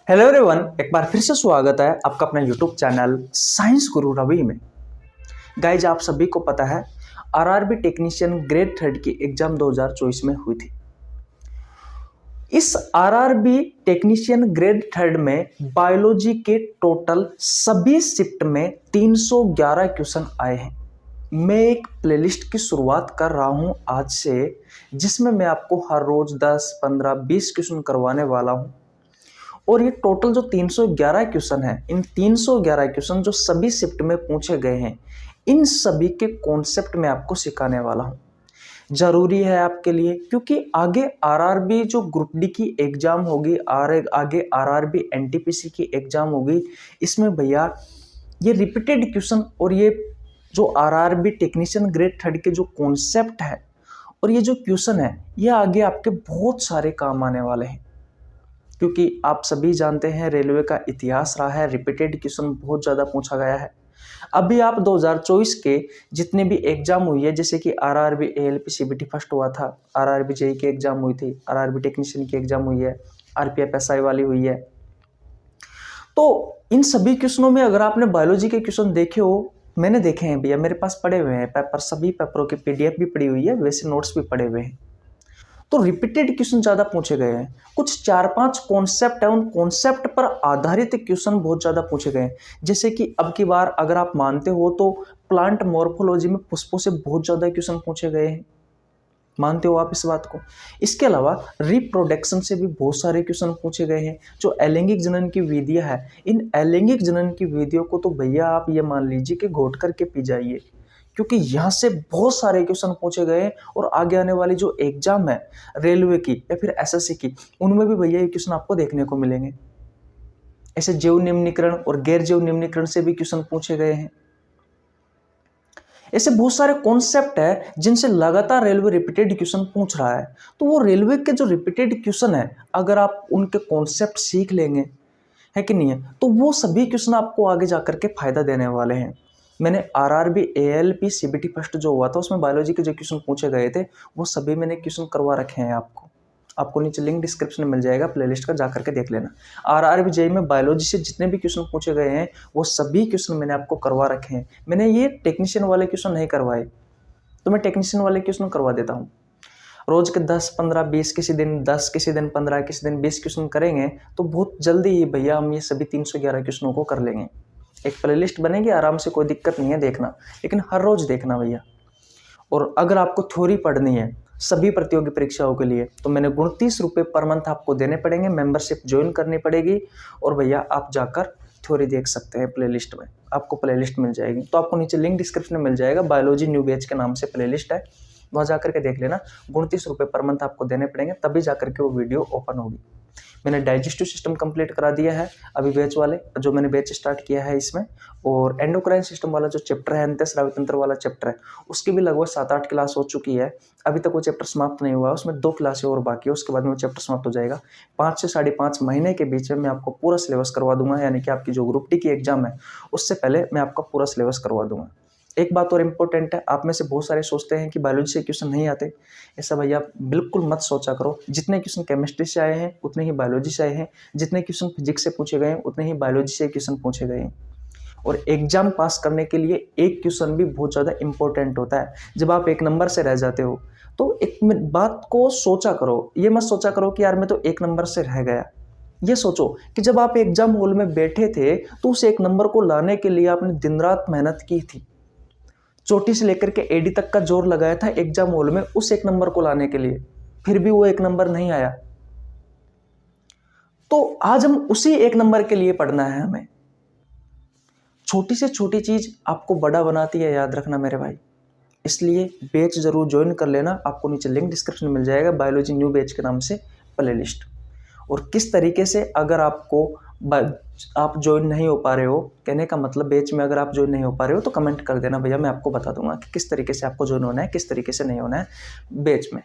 Hello everyone, एक बार फिर से स्वागत है आपका अपना यूट्यूब चैनल साइंस गुरु रवि में। गाइज, आप सभी को पता है आरआरबी टेक्नीशियन ग्रेड थर्ड की एग्जाम 2024 में हुई थी। इस आरआरबी टेक्नीशियन ग्रेड थर्ड में बायोलॉजी के टोटल सभी शिफ्ट में 311 क्वेश्चन आए हैं। मैं एक प्लेलिस्ट की शुरुआत कर रहा हूं आज से, जिसमें मैं आपको हर रोज 10, 15, 20 क्वेश्चन करवाने वाला हूं। और ये टोटल जो 311 क्वेश्चन है, इन 311 क्वेश्चन जो सभी शिफ्ट में पूछे गए हैं, इन सभी के कॉन्सेप्ट में आपको सिखाने वाला हूं। जरूरी है आपके लिए, क्योंकि आगे आरआरबी जो ग्रुप डी की एग्जाम होगी, आगे आरआरबी एनटीपीसी की एग्जाम होगी, इसमें भैया ये रिपीटेड क्वेश्चन और ये जो आरआरबी टेक्नीशियन ग्रेड थर्ड के जो कॉन्सेप्ट है और ये जो क्वेश्चन है, ये आगे आपके बहुत सारे काम आने वाले हैं। क्योंकि आप सभी जानते हैं रेलवे का इतिहास रहा है, रिपीटेड क्वेश्चन बहुत ज़्यादा पूछा गया है। अभी आप 2024 के जितने भी एग्जाम हुई है, जैसे कि आरआरबी एएलपी सीबीटी फर्स्ट हुआ था, आरआरबी जेई की एग्जाम हुई थी, आरआरबी टेक्नीशियन की एग्जाम हुई है, आरपीएफ एसआई वाली हुई है, तो इन सभी क्वेश्चनों में अगर आपने बायोलॉजी के क्वेश्चन देखे हो, मैंने देखे हैं भैया, मेरे पास पड़े हुए हैं पेपर, सभी पेपरों की पीडीएफ भी पड़ी हुई है, वैसे नोट्स भी पड़े हुए हैं। तो रिपीटेड क्वेश्चन ज्यादा पूछे गए हैं। कुछ 4-5 कॉन्सेप्ट है, उन कॉन्सेप्ट पर आधारित क्वेश्चन बहुत ज्यादा पूछे गए हैं। जैसे कि अब की बार अगर आप मानते हो तो प्लांट मॉर्फोलॉजी में पुष्पों से बहुत ज्यादा क्वेश्चन पूछे गए हैं। मानते हो आप इस बात को? इसके अलावा रिप्रोडक्शन से भी बहुत सारे क्वेश्चन पूछे गए हैं। जो अलैंगिक जनन की विधियां है, इन अलैंगिक जनन की विधियों को तो भैया आप ये मान लीजिए कि घोट करके पी जाइए, क्योंकि यहाँ से बहुत सारे क्वेश्चन पूछे गए हैं। और आगे आने वाली जो एग्जाम है रेलवे की या फिर एसएससी की, उनमें भी भैया ये क्वेश्चन आपको देखने को मिलेंगे। ऐसे जैव निम्नीकरण और गैर जैव निम्नीकरण से भी क्वेश्चन पूछे गए हैं। ऐसे बहुत सारे कॉन्सेप्ट है जिनसे लगातार रेलवे रिपीटेड क्वेश्चन पूछ रहा है। तो वो रेलवे के जो रिपीटेड क्वेश्चन है, अगर आप उनके कॉन्सेप्ट सीख लेंगे, है कि नहीं है, तो वो सभी क्वेश्चन आपको आगे जाकर के फायदा देने वाले हैं। मैंने आरआरबी एएलपी सीबीटी फर्स्ट जो हुआ था, उसमें बायोलॉजी के जो क्वेश्चन पूछे गए थे, वो सभी मैंने क्वेश्चन करवा रखे हैं। आपको नीचे लिंक डिस्क्रिप्शन में मिल जाएगा, प्लेलिस्ट का जाकर के देख लेना। आरआरबी जेई में बायोलॉजी से जितने भी क्वेश्चन पूछे गए हैं, वो सभी क्वेश्चन मैंने आपको करवा रखे हैं। मैंने ये टेक्नीशियन वाले क्वेश्चन नहीं करवाए, तो मैं टेक्नीशियन वाले क्वेश्चन करवा देता हूँ। रोज के 10, 15, 20, किसी दिन 10, किसी दिन 15, किसी दिन 20 क्वेश्चन करेंगे, तो बहुत जल्दी ही भैया हम ये सभी 311 क्वेश्चनों को कर लेंगे। एक प्लेलिस्ट बनेगी आराम से, कोई दिक्कत नहीं है देखना, लेकिन हर रोज देखना भैया। और अगर आपको थ्योरी पढ़नी है सभी प्रतियोगी परीक्षाओं के लिए, तो मैंने 29 रुपये पर मंथ आपको देने पड़ेंगे, मेंबरशिप ज्वाइन करनी पड़ेगी, और भैया आप जाकर थ्योरी देख सकते हैं। प्लेलिस्ट में आपको प्लेलिस्ट मिल जाएगी, तो आपको नीचे लिंक डिस्क्रिप्शन में मिल जाएगा, बायोलॉजी न्यू बैच के नाम से प्लेलिस्ट है, वहाँ जाकर के देख लेना। 29 रुपये पर मंथ आपको देने पड़ेंगे, तभी जाकर के वो वीडियो ओपन होगी। मैंने डाइजेस्टिव सिस्टम कंप्लीट करा दिया है अभी बैच वाले, जो मैंने बैच स्टार्ट किया है इसमें, और एंडोक्राइन सिस्टम वाला जो चैप्टर है, अंतःस्रावी तंत्र वाला चैप्टर है, उसकी भी लगभग 7-8 क्लास हो चुकी है। अभी तक वो चैप्टर समाप्त नहीं हुआ है, उसमें 2 क्लासें और बाकी है, उसके बाद में वो चैप्टर समाप्त हो जाएगा। 5 से 5.5 महीने के बीच में मैं आपको पूरा सिलेबस करवा दूंगा, यानी कि आपकी जो ग्रुप डी की एग्जाम है उससे पहले मैं आपका पूरा सिलेबस करवा दूंगा। एक बात और इम्पोर्टेंट है, आप में से बहुत सारे सोचते हैं कि बायोलॉजी से क्वेश्चन नहीं आते। ऐसा भैया बिल्कुल मत सोचा करो। जितने क्वेश्चन केमिस्ट्री से आए हैं उतने ही बायोलॉजी से आए हैं, जितने क्वेश्चन फिजिक्स से पूछे गए हैं उतने ही बायोलॉजी से क्वेश्चन पूछे गए हैं। और एग्जाम पास करने के लिए एक क्वेश्चन भी बहुत ज़्यादा इंपॉर्टेंट होता है। जब आप 1 नंबर से रह जाते हो, तो एक बात को सोचा करो, ये मत सोचा करो कि यार मैं तो 1 नंबर से रह गया। ये सोचो कि जब आप एग्जाम हॉल में बैठे थे, तो उस 1 नंबर को लाने के लिए आपने दिन रात मेहनत की थी, चोटी से लेकर के एडी तक का जोर लगाया था एग्जाम हॉल में उस 1 नंबर को लाने के लिए, फिर भी वो 1 नंबर नहीं आया। तो आज हम उसी 1 नंबर के लिए पढ़ना है हमें। छोटी से छोटी चीज आपको बड़ा बनाती है, याद रखना मेरे भाई। इसलिए बैच जरूर ज्वाइन कर लेना, आपको नीचे लिंक डिस्क्रिप्शन में मिल जाएगा, बायोलॉजी न्यू बैच के नाम से प्लेलिस्ट। और किस तरीके से अगर आप ज्वाइन नहीं हो पा रहे हो, कहने का मतलब बैच में अगर आप ज्वाइन नहीं हो पा रहे हो, तो कमेंट कर देना भैया, मैं आपको बता दूंगा कि किस तरीके से आपको ज्वाइन होना है, किस तरीके से नहीं होना है बैच में।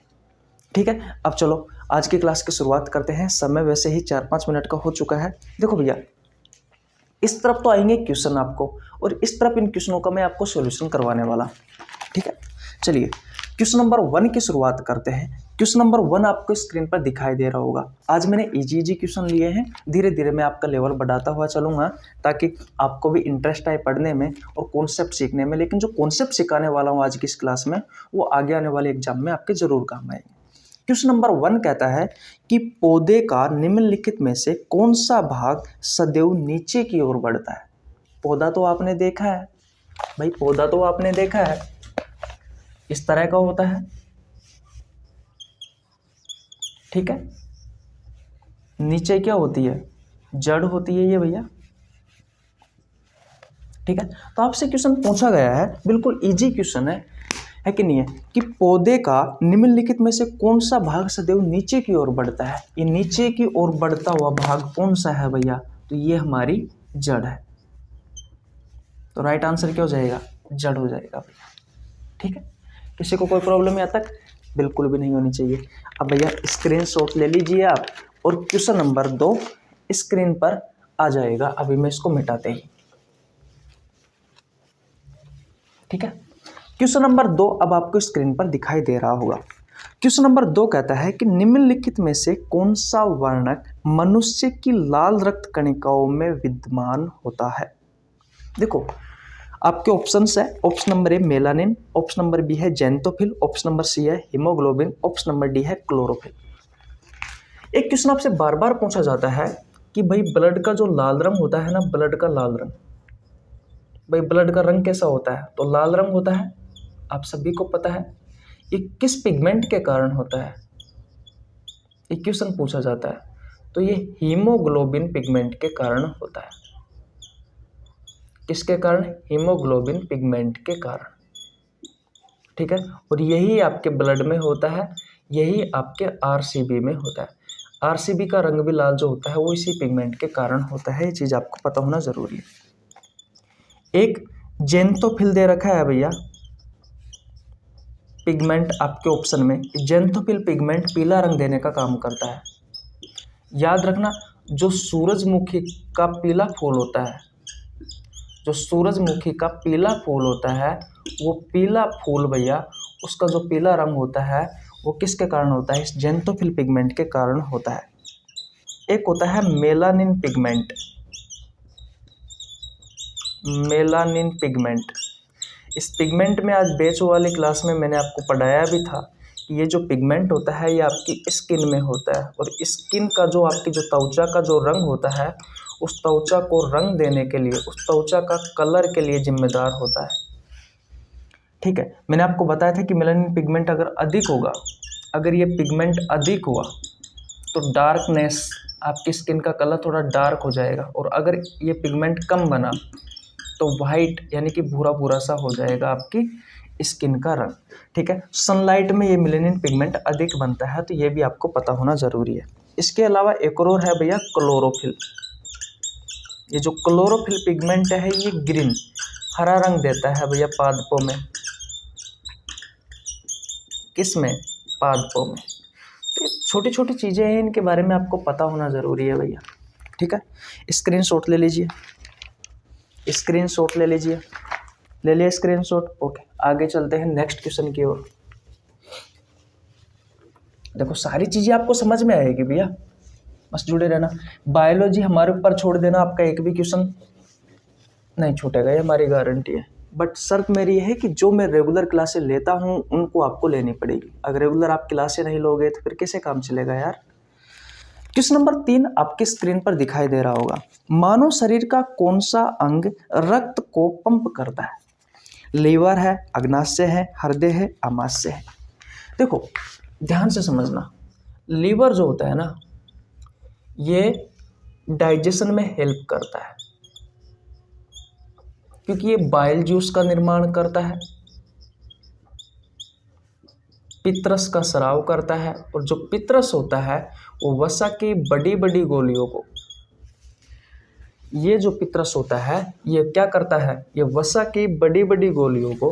ठीक है, अब चलो आज की क्लास की शुरुआत करते हैं। समय वैसे ही 4-5 मिनट का हो चुका है। देखो भैया, इस तरफ तो आएंगे क्वेश्चन आपको, और इस तरफ इन क्वेश्चनों का मैं आपको सोल्यूशन करवाने वाला। ठीक है, चलिए क्वेश्चन नंबर 1 की शुरुआत करते हैं। क्वेश्चन नंबर 1 आपको स्क्रीन पर दिखाई दे रहा होगा। आज मैंने इजी क्वेश्चन लिए हैं, धीरे धीरे मैं आपका लेवल बढ़ाता हुआ चलूंगा ताकि आपको भी इंटरेस्ट आए पढ़ने में और कॉन्सेप्ट सीखने में। लेकिन जो कॉन्सेप्ट सिखाने वाला हूँ आज की इस क्लास में, वो आगे आने वाले एग्जाम में आपके जरूर काम आएंगे। क्वेश्चन नंबर 1 कहता है कि पौधे का निम्नलिखित में से कौन सा भाग सदैव नीचे की ओर बढ़ता है। पौधा तो आपने देखा है भाई, पौधा तो आपने देखा है, इस तरह का होता है, ठीक है। नीचे क्या होती है, जड़ होती है ये भैया, ठीक है। तो आपसे क्वेश्चन पूछा गया है, बिल्कुल इजी क्वेश्चन है कि नहीं है, कि पौधे का निम्नलिखित में से कौन सा भाग सदैव नीचे की ओर बढ़ता है। ये नीचे की ओर बढ़ता हुआ भाग कौन सा है भैया, तो ये हमारी जड़ है। तो राइट आंसर क्या हो जाएगा, जड़ हो जाएगा भैया, ठीक है। किसी को कोई प्रॉब्लम यहाँ तक बिल्कुल भी नहीं होनी चाहिए। अब भैया स्क्रीनशॉट ले लीजिए आप, और क्वेश्चन नंबर 2 स्क्रीन पर आ जाएगा अभी मैं इसको मिटाते ही, ठीक है। क्वेश्चन नंबर 2 अब आपको स्क्रीन पर दिखाई दे रहा होगा। क्वेश्चन नंबर 2 कहता है कि निम्नलिखित में से कौन सा वर्णक मनुष्य की लाल रक्त कणिकाओं में विद्यमान होता है। देखो आपके ऑप्शंस है, option number A melanin, option number B है जेंटोफिल, ऑप्शन नंबर सी है हीमोग्लोबिन, ऑप्शन नंबर डी है क्लोरोफिल। एक क्वेश्चन आपसे बार बार पूछा जाता है कि भाई ब्लड का जो लाल रंग होता है ना, ब्लड का लाल रंग, भाई ब्लड का रंग कैसा होता है, तो लाल रंग होता है, आप सभी को पता है। ये किस पिगमेंट के कारण होता है, ये क्वेश्चन पूछा जाता है, तो ये हीमोग्लोबिन पिगमेंट के कारण होता है। किसके कारण, हीमोग्लोबिन पिगमेंट के कारण, ठीक है। और यही आपके ब्लड में होता है, यही आपके आरसीबी में होता है। आरसीबी का रंग भी लाल जो होता है वो इसी पिगमेंट के कारण होता है, ये चीज़ आपको पता होना जरूरी है। एक जेंटोफिल दे रखा है भैया पिगमेंट आपके ऑप्शन में, जेंटोफिल पिगमेंट पीला रंग देने का काम करता है। याद रखना, जो सूरजमुखी का पीला फूल होता है, जो सूरजमुखी का पीला फूल होता है, वो पीला फूल भैया, उसका जो पीला रंग होता है वो किसके कारण होता है, इस जेंटोफिल पिगमेंट के कारण होता है। एक होता है मेलानिन पिगमेंट, मेलानिन पिगमेंट। इस पिगमेंट में आज बेचो वाली क्लास में मैंने आपको पढ़ाया भी था कि ये जो पिगमेंट होता है ये आपकी स्किन में होता है, और स्किन का जो आपकी जो त्वचा का जो रंग होता है, उस त्वचा को रंग देने के लिए, उस त्वचा का कलर के लिए जिम्मेदार होता है, ठीक है। मैंने आपको बताया था कि मेलानिन पिगमेंट अगर अधिक होगा, अगर ये पिगमेंट अधिक हुआ तो डार्कनेस, आपकी स्किन का कलर थोड़ा डार्क हो जाएगा, और अगर ये पिगमेंट कम बना तो वाइट यानी कि भूरा भूरा सा हो जाएगा आपकी स्किन का रंग, ठीक है। सनलाइट में ये मेलानिन पिगमेंट अधिक बनता है, तो ये भी आपको पता होना ज़रूरी है। इसके अलावा एक और है भैया क्लोरोफिल। ये जो क्लोरोफिल पिगमेंट है ये ग्रीन, हरा रंग देता है भैया पादपों में, किस में, पादपों में। तो ये छोटी छोटी चीज़ें हैं, इनके बारे में आपको पता होना ज़रूरी है भैया, ठीक है। स्क्रीनशॉट ले लीजिए, स्क्रीनशॉट ले लीजिए, ले लिया स्क्रीनशॉट, ओके। आगे चलते हैं नेक्स्ट क्वेश्चन की ओर। देखो सारी चीज़ें आपको समझ में आएगी भैया, बस जुड़े रहना। बायोलॉजी हमारे ऊपर छोड़ देना, आपका एक भी क्वेश्चन नहीं छूटेगा, ये हमारी गारंटी है। बट शर्त मेरी ये है कि जो मैं रेगुलर क्लासें लेता हूँ उनको आपको लेनी पड़ेगी। अगर रेगुलर आप क्लासें नहीं लोगे तो फिर कैसे काम चलेगा यार। क्वेश्चन नंबर 3 आपके स्क्रीन पर दिखाई दे रहा होगा। मानव शरीर का कौन सा अंग रक्त को पंप करता है। लीवर है, अग्नाशय है, हृदय है, आमाशय है। देखो ध्यान से समझना, लीवर जो होता है ना, ये डाइजेशन में हेल्प करता है, क्योंकि ये बाइल जूस का निर्माण करता है, पित्रस का स्राव करता है, और जो पित्रस होता है वो वसा की बड़ी बड़ी गोलियों को, ये जो पित्रस होता है ये क्या करता है, ये वसा की बड़ी बड़ी गोलियों को,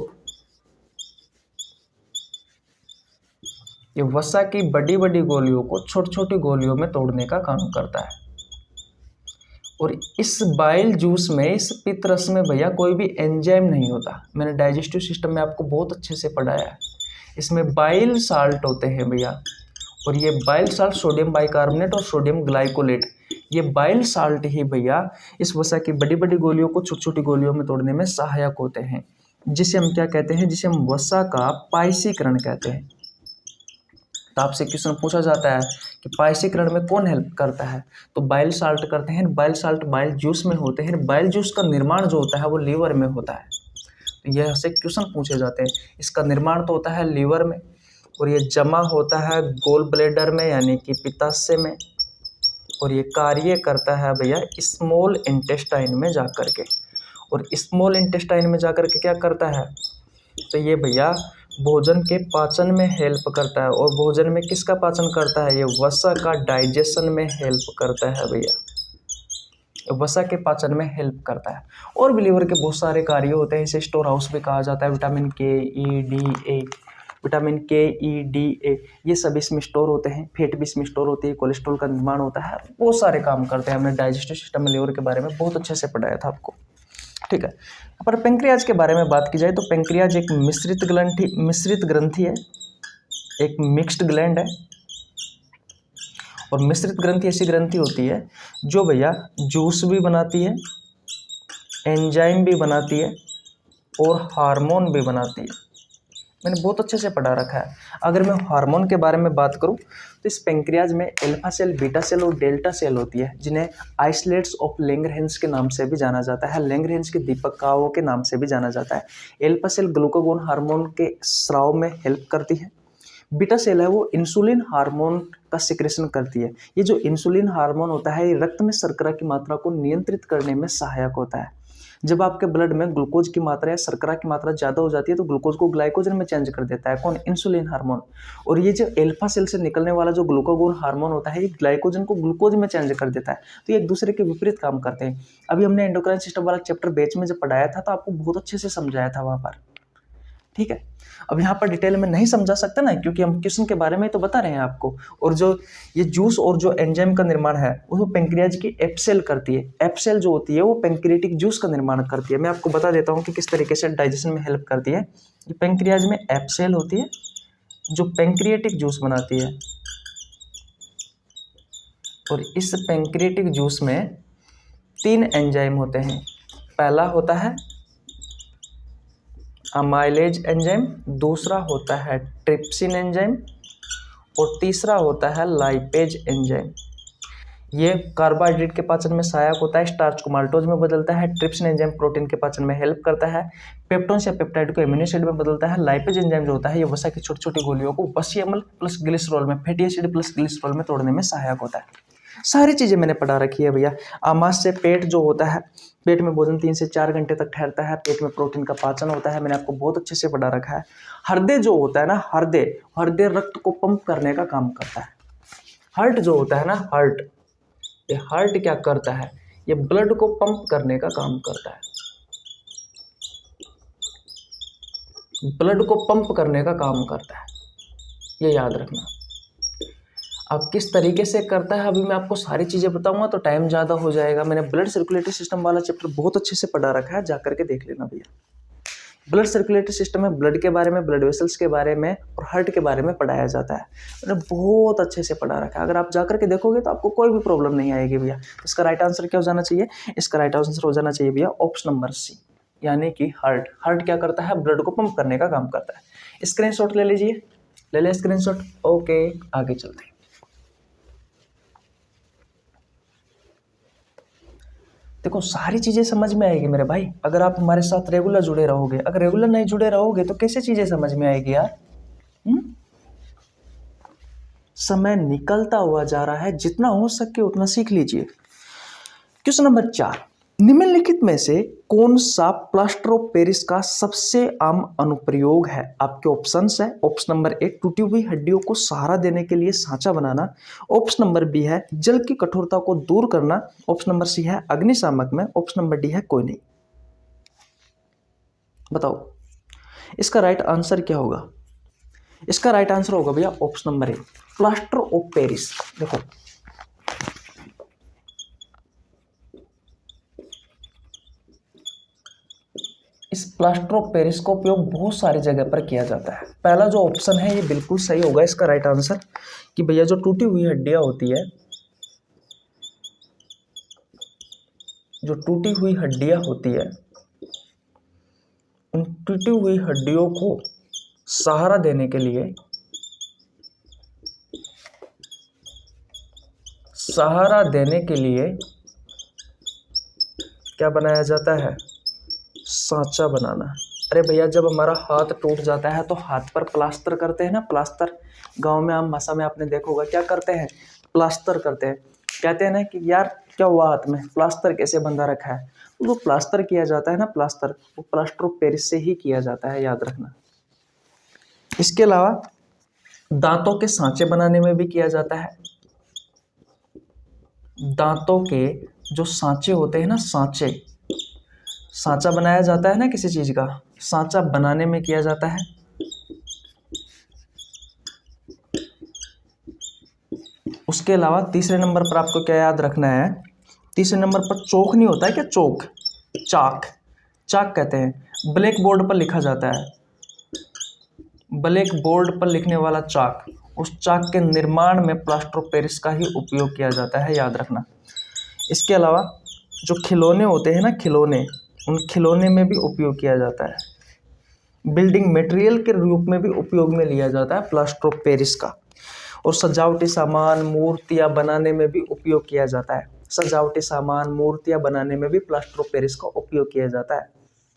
ये वसा की बड़ी बड़ी गोलियों को छोटी छोटी गोलियों में तोड़ने का काम करता है। और इस बाइल जूस में, इस पित्रस में भैया कोई भी एंजाइम नहीं होता। मैंने डाइजेस्टिव सिस्टम में आपको बहुत अच्छे से पढ़ाया है, इसमें बाइल साल्ट होते हैं भैया, और ये बाइल साल्ट सोडियम बाइकार्बोनेट और सोडियम ग्लाइकोलेट, ये बाइल साल्ट ही भैया इस वसा की बड़ी बड़ी गोलियों को छोटी छोटी गोलियों में तोड़ने में सहायक होते हैं, जिसे हम क्या कहते हैं, जिसे हम वसा का पाइसीकरण कहते हैं। तो आपसे क्वेश्चन पूछा जाता है कि पाइसीकरण में कौन हेल्प करता है, तो बाइल साल्ट करते हैं। बाइल साल्ट बाइल जूस में होते हैं। बाइल जूस का निर्माण जो होता है वो लीवर में होता है। तो यह से क्वेश्चन पूछे जाते हैं। इसका निर्माण तो होता है लीवर में, और ये जमा होता है गोल ब्लेडर में यानी कि पित्ताशय में, और ये कार्य करता है भैया स्मॉल इंटेस्टाइन में जाकर के। और स्मॉल इंटेस्टाइन में जाकर के क्या करता है, तो ये भैया भोजन के पाचन में हेल्प करता है। और भोजन में किसका पाचन करता है, ये वसा का डाइजेशन में हेल्प करता है भैया, वसा के पाचन में हेल्प करता है। और भी लीवर के बहुत सारे कार्य होते हैं, इसे स्टोर हाउस भी कहा जाता है। विटामिन के, ई, डी, ए, विटामिन के, ई, डी, ए ये सब इसमें स्टोर होते हैं। फैट भी इसमें स्टोर होती है, कोलेस्ट्रॉल का निर्माण होता है, बहुत सारे काम करते हैं। हमने डाइजेस्टिव सिस्टम में लीवर के बारे में बहुत अच्छे से पढ़ाया था आपको, ठीक है। पर पेंक्रियाज के बारे में बात की जाए तो पेंक्रियाज एक मिश्रित ग्रंथि है, एक मिक्स्ड ग्लैंड है। और मिश्रित ग्रंथि ऐसी ग्रंथि होती है जो भैया जूस भी बनाती है, एंजाइम भी बनाती है और हार्मोन भी बनाती है। मैंने बहुत अच्छे से पढ़ा रखा है। अगर मैं हार्मोन के बारे में बात करूं तो इस पेंक्रियाज में अल्फा सेल, बीटा सेल और डेल्टा सेल होती है, जिन्हें आइसलेट्स ऑफ लैंगरहैंस के नाम से भी जाना जाता है, लैंगरहैंस के दीपकाओं के नाम से भी जाना जाता है। अल्फा सेल ग्लूकागोन हार्मोन के स्राव में हेल्प करती है। बीटा सेल है वो इंसुलिन हार्मोन का सिक्रेशन करती है। ये जो इंसुलिन हार्मोन होता है ये रक्त में शर्करा की मात्रा को नियंत्रित करने में सहायक होता है। जब आपके ब्लड में ग्लूकोज की मात्रा या शर्करा की मात्रा ज़्यादा हो जाती है तो ग्लूकोज को ग्लाइकोजन में चेंज कर देता है कौन, इंसुलिन हार्मोन। और ये जो अल्फा सेल से निकलने वाला जो ग्लूकागोन हार्मोन होता है ये ग्लाइकोजन को ग्लूकोज में चेंज कर देता है। तो ये एक दूसरे के विपरीत काम करते हैं। अभी हमने एंडोक्राइन सिस्टम वाला चैप्टर बैच में जब पढ़ाया था तो आपको बहुत अच्छे से समझाया था वहाँ पर, ठीक है। अब यहाँ पर डिटेल में नहीं समझा सकता ना, क्योंकि हम क्वेश्चन के बारे में तो बता रहे हैं आपको। और जो ये जूस और जो एंजाइम का निर्माण है वो पेंक्रियाज की एप्सेल करती है। एप्सेल जो होती है वो पेंक्रियाटिक जूस का निर्माण करती है। मैं आपको बता देता हूँ कि किस तरीके से डाइजेशन में हेल्प करती है। ये पेंक्रियाज में एप्सेल होती है जो पेंक्रियाटिक जूस बनाती है। और इस पेंक्रियाटिक जूस में 3 एंजाइम होते हैं। पहला होता है अमाइलेज एंजाइम, दूसरा होता है ट्रिप्सिन एंजाइम और तीसरा होता है लाइपेज एंजाइम। ये कार्बोहाइड्रेट के पाचन में सहायक होता है, स्टार्च को माल्टोज में बदलता है। ट्रिप्सिन एंजाइम प्रोटीन के पाचन में हेल्प करता है, पेप्टोन्स या पेप्टाइड को एमिनो एसिड में बदलता है। लाइपेज एंजाइम जो होता है ये वसा की छोटी छोटी गोलियों को वसीय अम्ल प्लस ग्लिसरॉल में, फैटी एसिड प्लस ग्लिसरॉल में तोड़ने में सहायक होता है। सारी चीज़ें मैंने पढ़ा रखी है भैया। आमाशय से पेट जो होता है, पेट में भोजन 3 से 4 घंटे तक ठहरता है, पेट में प्रोटीन का पाचन होता है, मैंने आपको बहुत अच्छे से पढ़ा रखा है। हृदय जो होता है ना, हृदय रक्त को पंप करने का काम करता है। हार्ट जो होता है ना, ये हार्ट क्या करता है, ये ब्लड को पंप करने का काम करता है, ब्लड को पंप करने का काम करता है, ये याद रखना। अब किस तरीके से करता है अभी मैं आपको सारी चीज़ें बताऊंगा तो टाइम ज़्यादा हो जाएगा। मैंने ब्लड सर्कुलेटरी सिस्टम वाला चैप्टर बहुत अच्छे से पढ़ा रखा है, जाकर के देख लेना भैया। ब्लड सर्कुलेटरी सिस्टम में ब्लड के बारे में, ब्लड वेसल्स के बारे में और हार्ट के बारे में पढ़ाया जाता है। मैंने बहुत अच्छे से पढ़ा रखा है। अगर आप जाकर के देखोगे तो आपको कोई भी प्रॉब्लम नहीं आएगी भैया। इसका राइट आंसर क्या हो जाना चाहिए, इसका राइट आंसर हो जाना चाहिए भैया ऑप्शन नंबर सी, यानी कि हार्ट। हार्ट क्या करता है, ब्लड को पंप करने का काम करता है। स्क्रीनशॉट ले लीजिए, ले लें स्क्रीनशॉट। ओके, आगे चलते हैं। देखो सारी चीज़ें समझ में आएगी मेरे भाई अगर आप हमारे साथ रेगुलर जुड़े रहोगे। अगर रेगुलर नहीं जुड़े रहोगे तो कैसे चीज़ें समझ में आएगी यार। समय निकलता हुआ जा रहा है, जितना हो सके उतना सीख लीजिए। क्वेश्चन नंबर 4, निम्नलिखित में से कौन सा प्लास्टर ऑफ पेरिस का सबसे आम अनुप्रयोग है। आपके ऑप्शंस है, ऑप्शन नंबर ए टूटी हुई हड्डियों को सहारा देने के लिए सांचा बनाना, ऑप्शन नंबर बी है जल की कठोरता को दूर करना, ऑप्शन नंबर सी है अग्निशामक में, ऑप्शन नंबर डी है कोई नहीं। बताओ इसका राइट आंसर क्या होगा। इसका राइट आंसर होगा भैया option number A, plaster of Paris. देखो इस प्लास्टर ऑफ पेरिस का उपयोग बहुत सारी जगह पर किया जाता है। पहला जो ऑप्शन है ये बिल्कुल सही होगा इसका राइट आंसर, कि भैया जो टूटी हुई हड्डियां होती है, जो टूटी हुई हड्डियां होती है, उन टूटी हुई हड्डियों को सहारा देने के लिए, सहारा देने के लिए क्या बनाया जाता है, सांचा बनाना। अरे भैया जब हमारा हाथ टूट जाता है तो हाथ पर प्लास्टर करते हैं ना, प्लास्टर। गांव में आम भाषा में आपने देखा होगा क्या करते हैं, प्लास्टर करते हैं। कहते हैं ना कि यार क्या हुआ हाथ में, प्लास्टर कैसे बंधा रखा है। तो वो प्लास्टर किया जाता है ना, प्लास्टर, वो प्लास्टर ऑफ पेरिस से ही किया जाता है, याद रखना। इसके अलावा दांतों के सांचे बनाने में भी किया जाता है। दांतों के जो सांचे होते हैं ना, सांचे, सांचा बनाया जाता है ना किसी चीज का, सांचा बनाने में किया जाता है। उसके अलावा तीसरे नंबर पर आपको क्या याद रखना है, तीसरे नंबर पर चौक नहीं होता है क्या, चौक, चाक, चाक कहते हैं। ब्लैक बोर्ड पर लिखा जाता है, ब्लैक बोर्ड पर लिखने वाला चाक, उस चाक के निर्माण में प्लास्टर ऑफ पेरिस का ही उपयोग किया जाता है, याद रखना। इसके अलावा जो खिलौने होते हैं ना, खिलौने, उन खिलौने में भी उपयोग किया जाता है। बिल्डिंग मटेरियल के रूप में भी उपयोग में लिया जाता है प्लास्टर ऑफ पेरिस का। और सजावटी सामान, मूर्तियां बनाने में भी उपयोग किया जाता है। सजावटी सामान, मूर्तियां बनाने में भी प्लास्टर ऑफ पेरिस का उपयोग किया जाता है,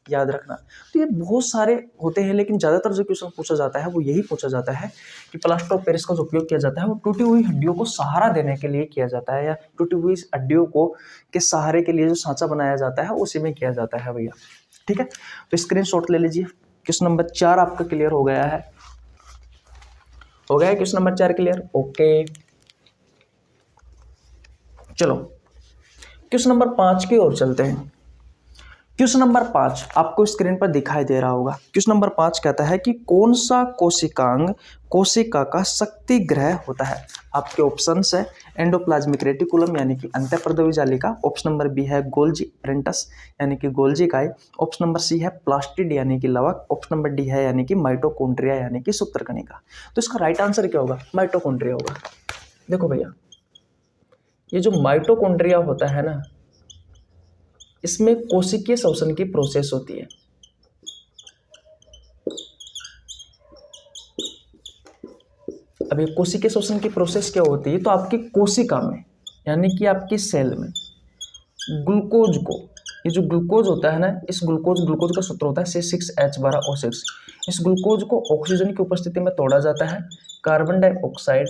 याद रखना। तो ये बहुत सारे होते हैं, लेकिन ज़्यादातर जो क्वेश्चन पूछा जाता है वो यही पूछा जाता है कि प्लास्टर ऑफ पेरिस का जो उपयोग किया जाता है वो टूटी हुई हड्डियों को सहारा देने के लिए किया जाता है, या टूटी हुई हड्डियों को के सहारे के लिए जो सांचा बनाया जाता है उसी में किया जाता है भैया। ठीक है, तो स्क्रीनशॉट ले लीजिए। क्वेश्चन नंबर 4 आपका क्लियर हो गया है, हो गया है क्वेश्चन नंबर 4 क्लियर। ओके, चलो क्वेश्चन नंबर 5 की ओर चलते हैं। क्वेश्चन नंबर 5 आपको स्क्रीन पर दिखाई दे रहा होगा। क्वेश्चन नंबर 5 कहता है कि कौन सा कोशिकांग कोशिका का शक्ति ग्रह होता है। आपके ऑप्शंस है एंडोप्लाज्मिक रेटिकुलम यानी कि अंतःपर्दवी जालिका, ऑप्शन नंबर बी है गोल्जी एप्रेंटस यानी कि गोल्जी इकाई, ऑप्शन नंबर सी है प्लास्टिड यानी कि लवक, ऑप्शन नंबर डी है यानी कि माइटोकॉन्ड्रिया यानी कि सूत्रकणिका। तो इसका राइट आंसर क्या होगा, माइटोकॉन्ड्रिया होगा। देखो भैया, ये जो माइटोकॉन्ड्रिया होता है ना, इसमें कोशिकीय श्वसन की प्रोसेस होती है। अब ये कोशिकीय श्वसन की प्रोसेस क्या होती है, तो आपकी कोशिका में यानी कि आपकी सेल में ग्लूकोज को, ये जो ग्लूकोज होता है ना, इस ग्लूकोज का सूत्र होता है C6H12O6। इस ग्लूकोज को ऑक्सीजन की उपस्थिति में तोड़ा जाता है, कार्बन डाइऑक्साइड,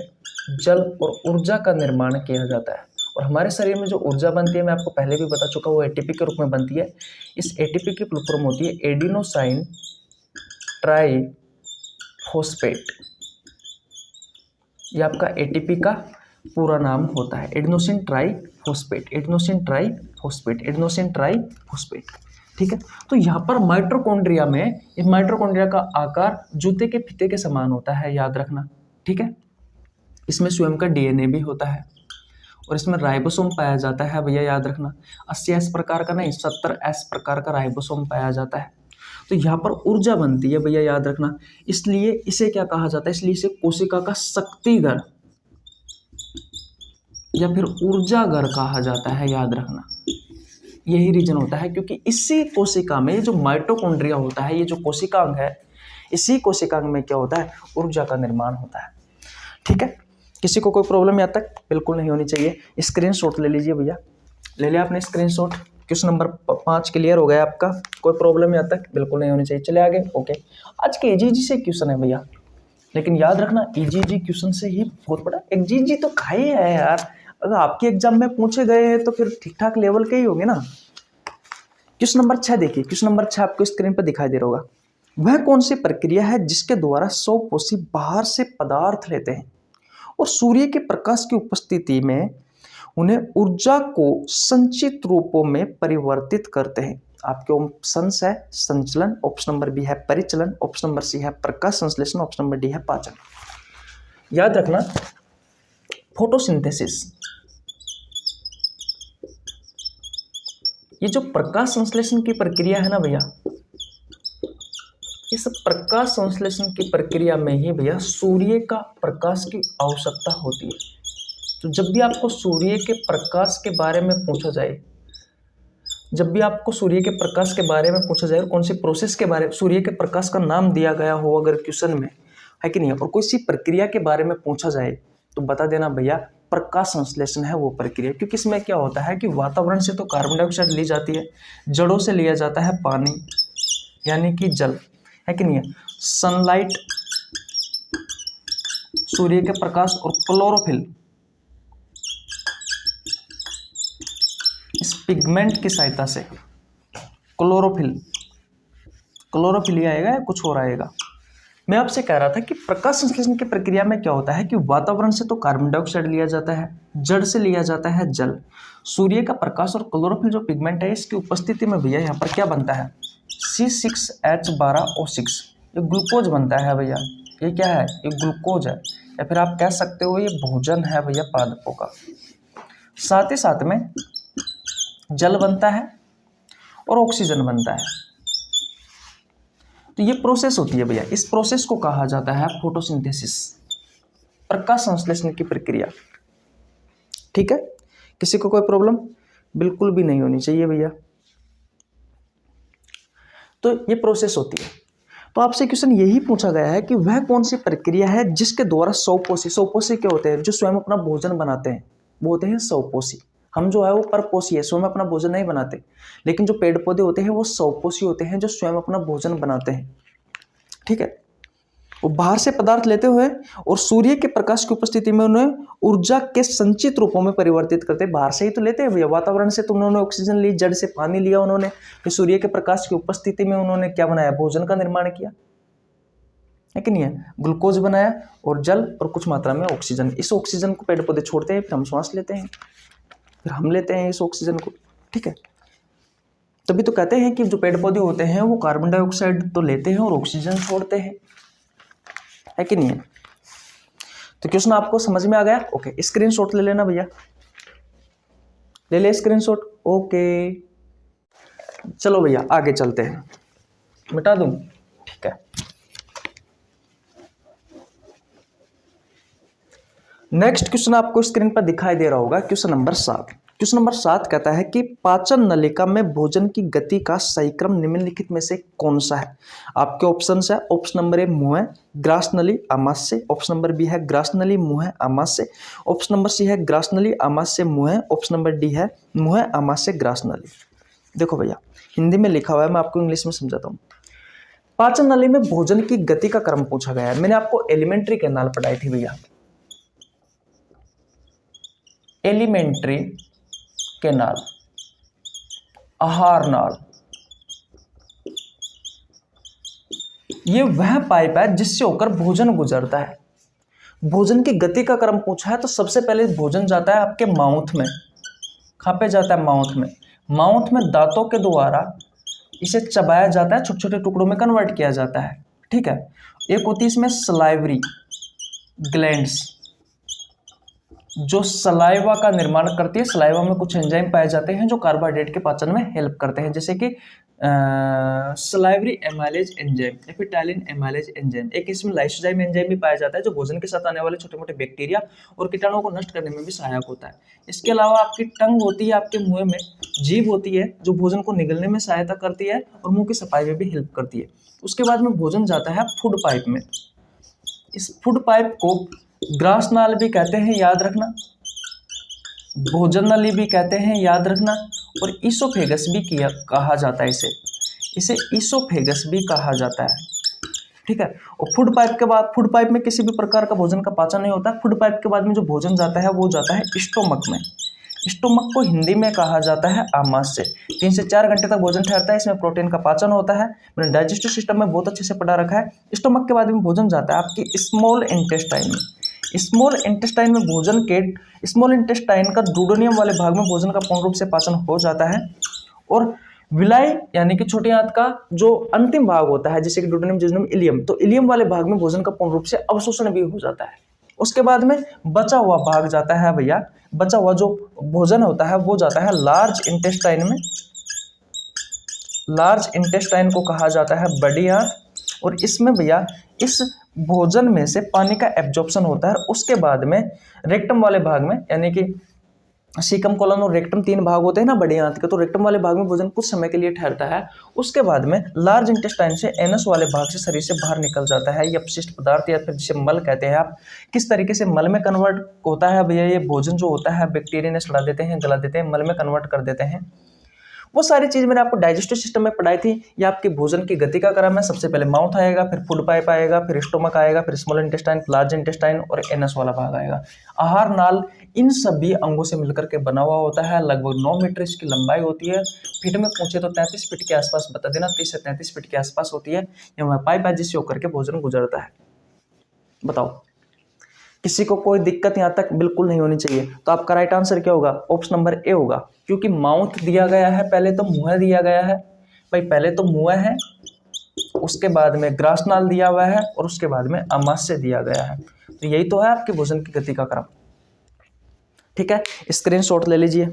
जल और ऊर्जा का निर्माण किया जाता है। और हमारे शरीर में जो ऊर्जा बनती है, मैं आपको पहले भी बता चुका, वो एटीपी के रूप में बनती है। इस एटीपी की फुल फॉर्म होती है एडिनोसाइन ट्राइफॉस्फेट, ये आपका एटीपी का पूरा नाम होता है, adenosine triphosphate, adenosine triphosphate, adenosine triphosphate. ठीक है, तो यहाँ पर माइटोकॉन्ड्रिया में, इस माइटोकॉन्ड्रिया का आकार जूते के फीते के समान होता है, याद रखना। ठीक है, इसमें स्वयं का डीएनए भी होता है और इसमें राइबोसोम पाया जाता है भैया, याद रखना। 80S प्रकार का नहीं, 70S प्रकार का राइबोसोम पाया जाता है। तो यहाँ पर ऊर्जा बनती है भैया, याद रखना। इसलिए इसे क्या कहा जाता है, इसलिए इसे कोशिका का शक्ति घर या फिर ऊर्जा घर कहा जाता है, याद रखना। यही रीजन होता है क्योंकि इसी कोशिका में जो माइटोकॉन्ड्रिया होता है, ये जो कोशिकांग है, इसी कोशिकांग में क्या होता है, ऊर्जा का निर्माण होता है। ठीक है, किसी को कोई प्रॉब्लम यहाँ तक बिल्कुल नहीं होनी चाहिए। स्क्रीनशॉट ले लीजिए भैया, ले लिया आपने स्क्रीनशॉट। क्वेश्चन नंबर 5 क्लियर हो गया आपका, कोई प्रॉब्लम यहाँ तक बिल्कुल नहीं होनी चाहिए। चले आगे। ओके, आज के ईजी से क्वेश्चन है भैया, लेकिन याद रखना ईजी क्वेश्चन से ही बहुत बड़ा ईजी तो खाई है यार। अगर आपके एग्जाम में पूछे गए हैं तो फिर ठीक ठाक लेवल के ही होंगे ना। क्वेश्चन नंबर 6 देखिए, क्वेश्चन नंबर 6 आपको स्क्रीन पर दिखाई दे रहा होगा। वह कौन सी प्रक्रिया है जिसके द्वारा सौपोषी बाहर से पदार्थ लेते हैं और सूर्य के प्रकाश की उपस्थिति में उन्हें ऊर्जा को संचित रूपों में परिवर्तित करते हैं। आपके ऑप्शन है संचलन, ऑप्शन नंबर बी है परिचलन, ऑप्शन नंबर सी है प्रकाश संश्लेषण, ऑप्शन नंबर डी है पाचन। याद रखना, फोटोसिंथेसिस, ये जो प्रकाश संश्लेषण की प्रक्रिया है ना भैया, इस प्रकाश संश्लेषण की प्रक्रिया में ही भैया सूर्य का प्रकाश की आवश्यकता होती है। तो जब भी आपको सूर्य के प्रकाश के बारे में पूछा जाए, जब भी आपको सूर्य के प्रकाश के बारे में पूछा जाए और कौन सी प्रोसेस के बारे में, सूर्य के प्रकाश का नाम दिया गया हो अगर क्वेश्चन में, है कि नहीं, और कोई सी प्रक्रिया के बारे में पूछा जाए तो बता देना भैया प्रकाश संश्लेषण है वो प्रक्रिया। क्योंकि इसमें क्या होता है कि वातावरण से तो कार्बन डाइऑक्साइड ली जाती है, जड़ों से लिया जाता है पानी यानी कि जल, है कि नहीं है, सनलाइट सूर्य के प्रकाश और क्लोरोफिल इस पिगमेंट की सहायता से, क्लोरोफिल ही आएगा या कुछ और आएगा। मैं आपसे कह रहा था कि प्रकाश संश्लेषण की प्रक्रिया में क्या होता है कि वातावरण से तो कार्बन डाइऑक्साइड लिया जाता है, जड़ से लिया जाता है जल, सूर्य का प्रकाश और क्लोरोफिल जो पिगमेंट है इसकी उपस्थिति में भैया यहाँ पर क्या बनता है, C6H12O6, ये ग्लूकोज बनता है भैया। ये क्या है, ये ग्लूकोज है, या फिर आप कह सकते हो ये भोजन है भैया पादपों का। साथ ही साथ में जल बनता है और ऑक्सीजन बनता है। तो ये प्रोसेस होती है भैया, इस प्रोसेस को कहा जाता है फोटोसिंथेसिस, प्रकाश संश्लेषण की प्रक्रिया। ठीक है, किसी को कोई प्रॉब्लम बिल्कुल भी नहीं होनी चाहिए भैया। तो ये प्रोसेस होती है। तो आपसे क्वेश्चन यही पूछा गया है कि वह कौन सी प्रक्रिया है जिसके द्वारा स्वपोषी क्या होते हैं, जो स्वयं अपना भोजन बनाते हैं वो होते हैं स्वपोषी। हम जो है वो परपोषी है, स्वयं अपना भोजन नहीं बनाते, लेकिन जो पेड़ पौधे होते हैं वो स्वपोषी होते हैं, जो स्वयं अपना भोजन बनाते हैं। ठीक है, वो बाहर से पदार्थ लेते हुए और सूर्य के प्रकाश की उपस्थिति में उन्हें ऊर्जा के संचित रूपों में परिवर्तित करते हैं। बाहर से ही तो लेते हैं भैया, वातावरण से तो उन्होंने ऑक्सीजन ली, जड़ से पानी लिया उन्होंने, फिर सूर्य के प्रकाश की उपस्थिति में उन्होंने क्या बनाया, भोजन का निर्माण किया, है कि नहीं है, ग्लूकोज बनाया और जल और कुछ मात्रा में ऑक्सीजन। इस ऑक्सीजन को पेड़ पौधे छोड़ते हैं, फिर हम श्वास लेते हैं, फिर हम लेते हैं इस ऑक्सीजन को। ठीक है, तभी तो कहते हैं कि जो पेड़ पौधे होते हैं वो कार्बन डाइऑक्साइड तो लेते हैं और ऑक्सीजन छोड़ते हैं, है कि नहीं है। तो क्वेश्चन आपको समझ में आ गया। ओके, स्क्रीनशॉट ले लेना भैया, ले ले स्क्रीनशॉट। ओके चलो भैया आगे चलते हैं, मिटा दूं, ठीक है। नेक्स्ट क्वेश्चन आपको स्क्रीन पर दिखाई दे रहा होगा, क्वेश्चन नंबर 7। क्वेश्चन नंबर 7 कहता है कि पाचन नलिका में भोजन की गति का सही क्रम निम्नलिखित में से कौन सा है। आपके ऑप्शन है, ऑप्शन नंबर ए मुंह, ग्रास नली, आमाशय, ऑप्शन नंबर बी है ग्रास नली, मुंह, आमाशय, ऑप्शन नंबर सी है ग्रास नली, आमाशय, मुंह, ऑप्शन नंबर डी है मुंह, आमाशय, ग्रास नली। देखो भैया हिंदी में लिखा हुआ है, मैं आपको इंग्लिश में समझाता हूँ। पाचन नली में भोजन की गति का क्रम पूछा गया है। मैंने आपको एलिमेंट्री कैनाल पढ़ाई थी भैया, एलिमेंट्री कैनाल, आहार नाल, ये वह पाइप है जिससे होकर भोजन गुजरता है। भोजन की गति का क्रम पूछा है तो सबसे पहले भोजन जाता है आपके माउथ में। कहाँ पे जाता है, माउथ में। माउथ में दांतों के द्वारा इसे चबाया जाता है, छोटे छोटे टुकड़ों में कन्वर्ट किया जाता है। ठीक है, एक होती है इसमें सलाइवरी ग्लैंड्स जो सलाइवा का निर्माण करती है। सलाइवा में कुछ एंजाइम पाए जाते हैं जो कार्बोहाइड्रेट के पाचन में हेल्प करते हैं, जैसे कि salivary amylase enzyme, ptyalin amylase enzyme. एक इसमें लाइसोजाइम एंजाइम भी पाया जाता है जो भोजन के साथ आने वाले छोटे मोटे बैक्टीरिया और कीटाणुओं को नष्ट करने में भी सहायक होता है। इसके अलावा आपकी टंग होती है, आपके मुंह में जीभ होती है जो भोजन को निगलने में सहायता करती है और मुंह की सफाई में भी हेल्प करती है। उसके बाद में भोजन जाता है फूड पाइप में। इस फूड पाइप को ग्रास नाल भी कहते हैं, याद रखना, भोजन नली भी कहते हैं, याद रखना, और ईसोफेगस भी कहा जाता है। इसे ईसोफेगस भी कहा जाता है। ठीक है, और फूड पाइप के बाद, फूड पाइप में किसी भी प्रकार का भोजन का पाचन नहीं होता। फूड पाइप के बाद में जो भोजन जाता है वो जाता है स्टोमक में। स्टोमक को हिंदी में कहा जाता है आमाशय। 3 से 4 घंटे तक भोजन ठहरता है, इसमें प्रोटीन का पाचन होता है। मैंने डाइजेस्टिव सिस्टम में बहुत अच्छे से पढ़ा रखा है। स्टोमक के बाद में भोजन जाता है आपकी स्मॉल इंटेस्टाइन में। स्मॉल इंटेस्टाइन में भोजन के, स्मॉल इंटेस्टाइन का डुओडेनियम वाले भाग में भोजन का पूर्ण रूप से पाचन हो जाता है। और विलाई यानी कि छोटी आंत का जो अंतिम भाग होता है, जैसे कि डुओडेनियम, जिज्नम, इलियम, तो इलियम वाले भाग में भोजन का पूर्ण रूप से अवशोषण भी हो जाता है। उसके बाद में बचा हुआ भाग जाता है भैया, बचा हुआ जो भोजन होता है वो जाता है लार्ज इंटेस्टाइन में। लार्ज इंटेस्टाइन को कहा जाता है बड़ी आंत और इसमें भैया इस भोजन में से पानी का एब्जॉर्प्शन होता है, उसके बाद में रेक्टम वाले भाग में, यानी कि सीकम कोलन और रेक्टम 3 भाग होते हैं ना बड़े आंत के, तो रेक्टम वाले भाग में भोजन कुछ समय के लिए ठहरता है, उसके बाद में लार्ज इंटेस्टाइन से एनस वाले भाग से शरीर से बाहर निकल जाता है। ये अपशिष्ट पदार्थ या फिर जिसे मल कहते हैं आप, किस तरीके से मल में कन्वर्ट होता है भैया, ये भोजन जो होता है बैक्टीरिया ने सड़ा देते हैं, गला देते हैं, मल में कन्वर्ट कर देते हैं। वो सारी चीज मैंने आपको डाइजेस्टिव सिस्टम में पढ़ाई थी। ये आपके भोजन की गति का क्रम है, सबसे पहले माउथ आएगा, फिर फूड पाइप आएगा, फिर स्टोमक आएगा, फिर स्मॉल इंटेस्टाइन, लार्ज इंटेस्टाइन और एनस वाला भाग आएगा। आहार नाल इन सभी अंगों से मिलकर के बना हुआ होता है। लगभग 9 मीटर इसकी लंबाई होती है। फीट में पूछे तो 33 फीट के आसपास बता देना, 30 से 33 फीट के आसपास होती है। यह पाइप है जिससे होकर के भोजन गुजरता है। बताओ, किसी को कोई दिक्कत यहाँ तक बिल्कुल नहीं होनी चाहिए। तो आपका राइट आंसर क्या होगा? ऑप्शन नंबर ए होगा, क्योंकि माउथ दिया गया है, पहले तो मुंह दिया गया है भाई, पहले तो मुंह है, उसके बाद में ग्रासनाल दिया हुआ है और उसके बाद में अमाशय दिया गया है। तो यही तो है आपके भोजन की गति का क्रम। ठीक है, स्क्रीनशॉट ले लीजिए,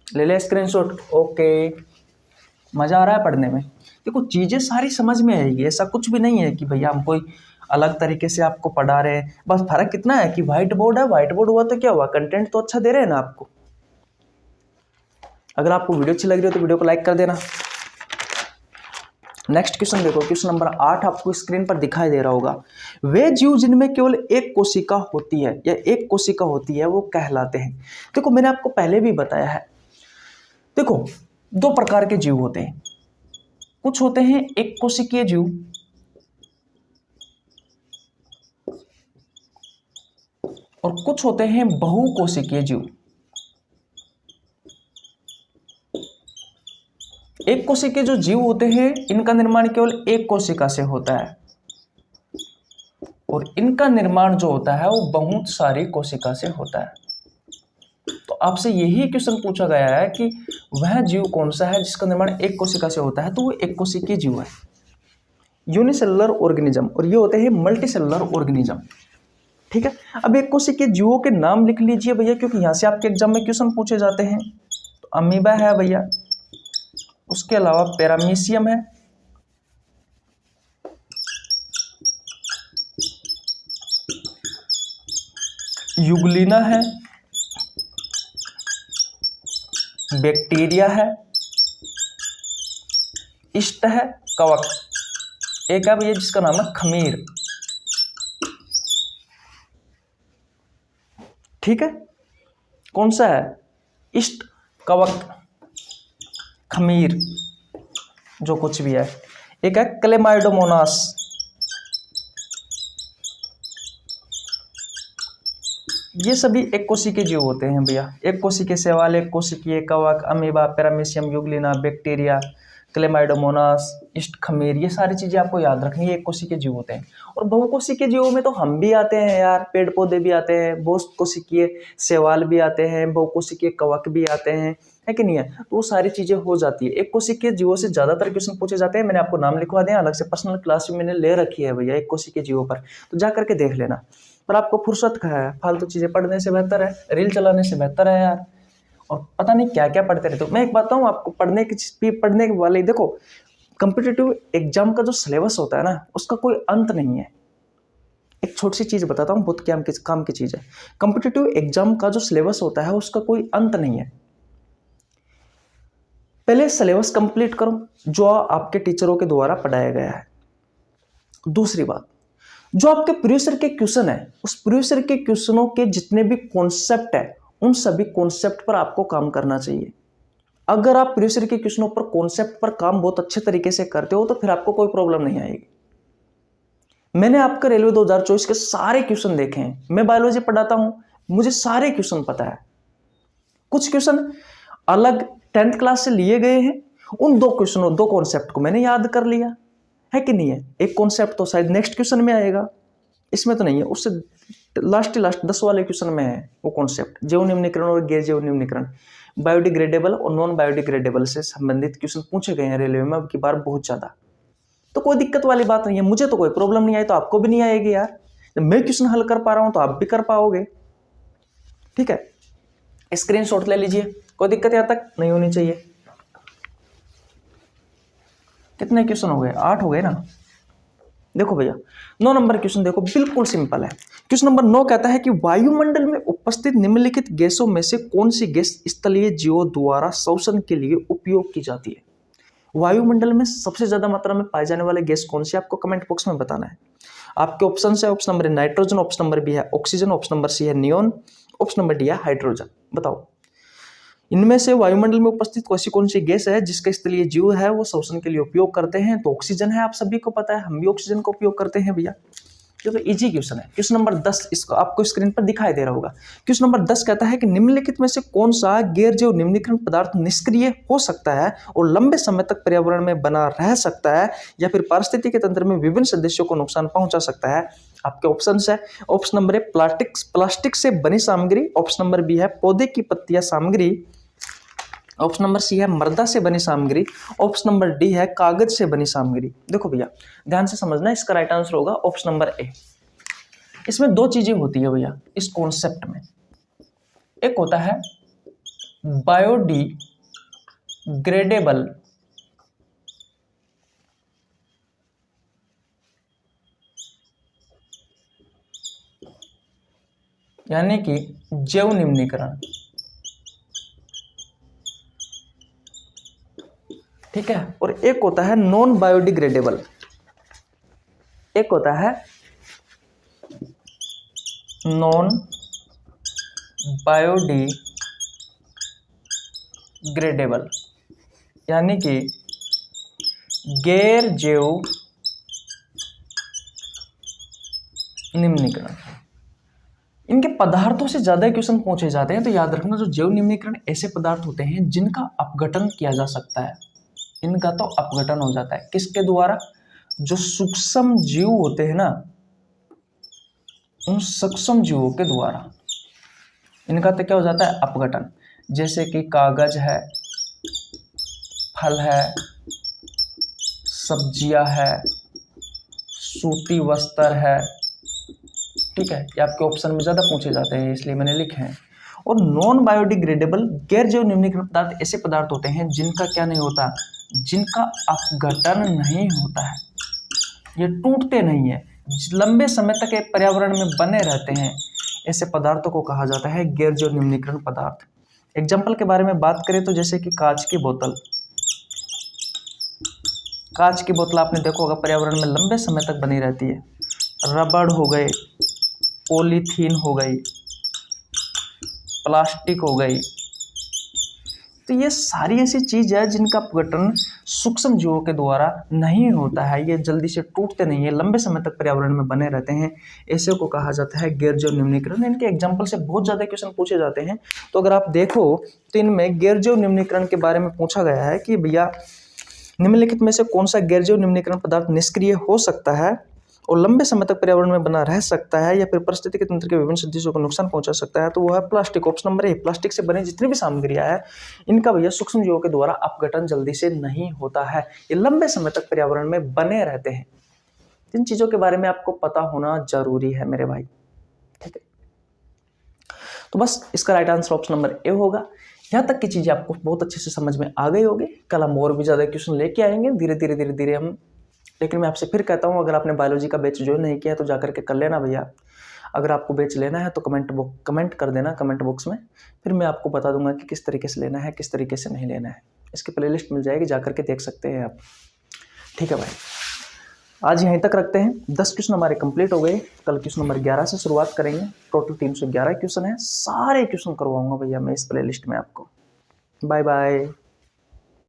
ले ले स्क्रीनशॉट। ओके, मजा आ रहा है पढ़ने में? देखो चीजें सारी समझ में आएगी, ऐसा कुछ भी नहीं है कि भैया हम कोई अलग तरीके से आपको पढ़ा रहे हैं। बस फर्क कितना है कि व्हाइट बोर्ड है, व्हाइट बोर्ड हुआ तो क्या हुआ, कंटेंट तो अच्छा दे रहे हैं ना आपको। अगर आपको वीडियो अच्छी लग रही हो तो वीडियो को लाइक कर देना। नेक्स्ट क्वेश्चन देखो, क्वेश्चन नंबर 8 आपको स्क्रीन पर दिखाई दे रहा होगा। वे जीव जिनमें केवल एक कोशिका होती है या एक कोशिका होती है वो कहलाते हैं। देखो मैंने आपको पहले भी बताया है, देखो 2 प्रकार के जीव होते हैं। कुछ होते हैं एक कोशिकीय जीव और कुछ होते हैं बहुकोशिकीय जीव। एक कोशिकीय जो जीव होते हैं इनका निर्माण केवल एक कोशिका से होता है और इनका निर्माण जो होता है वो बहुत सारी कोशिका से होता है। तो आपसे यही क्वेश्चन पूछा गया है कि वह जीव कौन सा है जिसका निर्माण एक कोशिका से होता है, तो वो एक कोशिकीय जीव है, यूनिसेलुलर ऑर्गेनिज्म, और ये होते हैं मल्टीसेलुलर ऑर्गेनिज्म। ठीक है, अब एक कोशिकीय जीवों के नाम लिख लीजिए भैया, क्योंकि यहां से आपके एग्जाम में क्वेश्चन पूछे जाते हैं। तो अमीबा है भैया, उसके अलावा पैरामीशियम है, यूग्लिना है, बैक्टीरिया है, इष्ट है, कवक, एक है भैया जिसका नाम है खमीर। ठीक है, कौन सा है? इष्ट, कवक, खमीर, जो कुछ भी है। एक है क्लेमाइडोमोनास, ये सभी एक कोशिकीय जीव होते हैं भैया। एक कोशिकीय शैवाल, एक कोशिकीय कवक, amoeba, paramecium, Euglena, bacteria, Chlamydomonas, इष्ट, खमीर, ये सारी चीजें आपको याद रखनी है, एक कोशिकीय जीव होते हैं। और बहुकोशिकीय जीवों में तो हम भी आते हैं यार, पेड़ पौधे भी आते हैं, बहुकोशिकीय शैवाल भी आते हैं, बहुकोशिकीय कवक भी आते हैं, है कि नहीं है? तो वो सारी चीजें हो जाती है। एक कोशिकीय जीवों से ज्यादातर क्वेश्चन पूछे जाते हैं। मैंने आपको नाम लिखवा दिया, अलग से पर्सनल क्लास में मैंने ले रखी है भैया एक कोशिकीय जीवों पर, तो जा करके देख लेना। पर आपको फुर्सत का है, फालतू चीजें पढ़ने से बेहतर है रील चलाने से बेहतर है यार, और पता नहीं क्या क्या पढ़ते रहते हो। मैं एक बात बताऊं आपको, पढ़ने वाले, देखो कॉम्पिटिटिव एग्जाम का जो सिलेबस होता है ना, उसका कोई अंत नहीं है। एक छोटी सी चीज बताता हूँ, बहुत काम की चीज है। कॉम्पिटिटिव एग्जाम का जो सिलेबस होता है उसका कोई अंत नहीं है। पहले सिलेबस कंप्लीट करो जो आपके टीचरों के द्वारा पढ़ाया गया है। दूसरी बात, जो आपके प्रीवियस ईयर के क्वेश्चन है, उस प्रीवियस ईयर के क्वेश्चनों के जितने भी कॉन्सेप्ट है उन सभी कॉन्सेप्ट पर आपको काम करना चाहिए। अगर आप प्रीवियस ईयर के क्वेश्चनों पर, कॉन्सेप्ट पर काम बहुत अच्छे तरीके से करते हो तो फिर आपको कोई प्रॉब्लम नहीं आएगी। मैंने आपका रेलवे 2024 के सारे क्वेश्चन देखे हैं, मैं बायोलॉजी पढ़ाता हूं, मुझे सारे क्वेश्चन पता है। कुछ क्वेश्चन अलग 10th क्लास से लिए गए हैं, उन 2 कॉन्सेप्ट को मैंने याद कर लिया, है कि नहीं है? एक कॉन्सेप्ट तो शायद नेक्स्ट क्वेश्चन में आएगा, इसमें तो नहीं है, उससे लास्ट 10 वाले क्वेश्चन में है वो कॉन्सेप्ट। जैव निम्नीकरण और गैर जैव निम्नीकरण, बायोडिग्रेडेबल और नॉन बायोडिग्रेडेबल से संबंधित क्वेश्चन पूछे गए हैं रेलवे में अब की बार बहुत ज्यादा। तो कोई दिक्कत वाली बात नहीं है, मुझे तो कोई प्रॉब्लम नहीं आई तो आपको भी नहीं आएगी यार। जब मैं क्वेश्चन हल कर पा रहा हूं तो आप भी कर पाओगे। ठीक है, स्क्रीनशॉट ले लीजिए, कोई दिक्कत यहां तक नहीं होनी चाहिए। कितने क्वेश्चन हो गए? 8 हो गए ना। देखो भैया 9 नंबर क्वेश्चन देखो, बिल्कुल सिंपल है। क्वेश्चन नंबर 9 कहता है कि वायुमंडल में उपस्थित निम्नलिखित गैसों में से कौन सी गैस स्थलीय जीवों द्वारा श्वसन के लिए उपयोग की जाती है। वायुमंडल में सबसे ज्यादा मात्रा में पाए जाने वाले गैस कौन सी, आपको कमेंट बॉक्स में बताना है। आपके ऑप्शन है, option number nitrogen, option number B है ऑक्सीजन, ऑप्शन नंबर सी है नियोन, ऑप्शन नंबर डी है हाइड्रोजन। बताओ इनमें से वायुमंडल में उपस्थित कौन सी गैस है जिसका स्थलीय जीव है वो श्वसन के लिए उपयोग करते हैं। तो ऑक्सीजन है, आप सभी को पता है, हम भी ऑक्सीजन का उपयोग करते हैं भैया। ये तो इजी क्वेश्चन है। क्वेश्चन नंबर 10 इसको आपको स्क्रीन पर दिखाई दे रहा होगा। क्वेश्चन नंबर 10 कहता है कि निम्नलिखित में से कौन सा गैर जैव निम्नीकरण पदार्थ निष्क्रिय हो सकता है और लंबे समय तक पर्यावरण में बना रह सकता है या फिर पारिस्थितिकी तंत्र में विभिन्न सदस्यों को नुकसान पहुंचा सकता है। आपके ऑप्शन है, ऑप्शन नंबर ए प्लास्टिक से बनी सामग्री, ऑप्शन नंबर बी है पौधे की पत्तियां सामग्री, ऑप्शन नंबर सी है मृदा से बनी सामग्री, ऑप्शन नंबर डी है कागज से बनी सामग्री। देखो भैया ध्यान से समझना, इसका राइट आंसर होगा ऑप्शन नंबर ए। इसमें दो चीजें होती है भैया इस कॉन्सेप्ट में। एक होता है बायोडिग्रेडेबल, यानी कि जैव निम्नीकरण, ठीक है, और एक होता है नॉन बायोडिग्रेडेबल। एक होता है नॉन बायोडिग्रेडेबल, यानी कि गैर जैव निम्नीकरण। इनके पदार्थों से ज्यादा क्वेश्चन पूछे जाते हैं, तो याद रखना जो जैव निम्नीकरण ऐसे पदार्थ होते हैं जिनका अपघटन किया जा सकता है। इनका तो अपघटन हो जाता है किसके द्वारा, जो सूक्ष्म जीव होते हैं ना, उन सूक्ष्म जीवों के द्वारा इनका तो क्या हो जाता है, अपघटन। जैसे कि कागज है, फल है, सब्जियां है, सूती वस्त्र है, ठीक है, ये आपके ऑप्शन में ज्यादा पूछे जाते हैं इसलिए मैंने लिखे हैं। और नॉन बायोडिग्रेडेबल गैर जैव निम्नीकरण पदार्थ ऐसे पदार्थ होते हैं जिनका क्या नहीं होता, जिनका अपघटन नहीं होता है, ये टूटते नहीं है, लंबे समय तक एक पर्यावरण में बने रहते हैं। ऐसे पदार्थों को कहा जाता है गैर जैव निम्नीकरण पदार्थ। एग्जाम्पल के बारे में बात करें तो जैसे कि कांच की बोतल, कांच की बोतल आपने देखो होगा पर्यावरण में लंबे समय तक बनी रहती है। रबड़ हो गए, पॉलीथीन हो गई, प्लास्टिक हो गई, तो ये सारी ऐसी चीज है जिनका अपघटन सूक्ष्म जीवों के द्वारा नहीं होता है, ये जल्दी से टूटते नहीं है, लंबे समय तक पर्यावरण में बने रहते हैं। ऐसे को कहा जाता है गैर जैव निम्नीकरण। इनके एग्जाम्पल से बहुत ज्यादा क्वेश्चन पूछे जाते हैं। तो अगर आप देखो तो इनमें गैर जैव निम्नीकरण के बारे में पूछा गया है कि भैया निम्नलिखित में से कौन सा गैर जैव निम्नीकरण पदार्थ निष्क्रिय हो सकता है और लंबे समय तक पर्यावरण में बना रह सकता है या फिर पारिस्थितिकी तंत्र के विभिन्न सदस्यों को नुकसान पहुंचा सकता है। तो वो है प्लास्टिक, ऑप्शन नंबर ए। प्लास्टिक से बने जितनी भी सामग्रियां है इनका भैया सूक्ष्म जीवों के द्वारा अपघटन जल्दी से नहीं होता है, ये लंबे समय तक पर्यावरण में बने रहते हैं। इन चीजों के बारे में आपको पता होना जरूरी है मेरे भाई, ठीक है। तो बस इसका राइट आंसर ऑप्शन नंबर ए होगा। यहाँ तक की चीजें आपको बहुत अच्छे से समझ में आ गई होगी। कल हम और भी ज्यादा क्वेश्चन लेके आएंगे धीरे धीरे हम। लेकिन मैं आपसे फिर कहता हूँ, अगर आपने बायोलॉजी का बैच ज्वाइन नहीं किया तो जाकर के कर लेना भैया। अगर आपको बैच लेना है तो कमेंट कर देना कमेंट बॉक्स में, फिर मैं आपको बता दूंगा कि किस तरीके से लेना है, किस तरीके से नहीं लेना है। इसकी प्लेलिस्ट मिल जाएगी, जाकर के देख सकते हैं आप, ठीक है भाई। आज यहीं तक रखते हैं। 10 क्वेश्चन हमारे कंप्लीट हो गए। कल क्वेश्चन नंबर 11 से शुरुआत करेंगे। टोटल 311 क्वेश्चन है, सारे क्वेश्चन करवाऊंगा भैया मैं इस प्लेलिस्ट में आपको। Bye bye.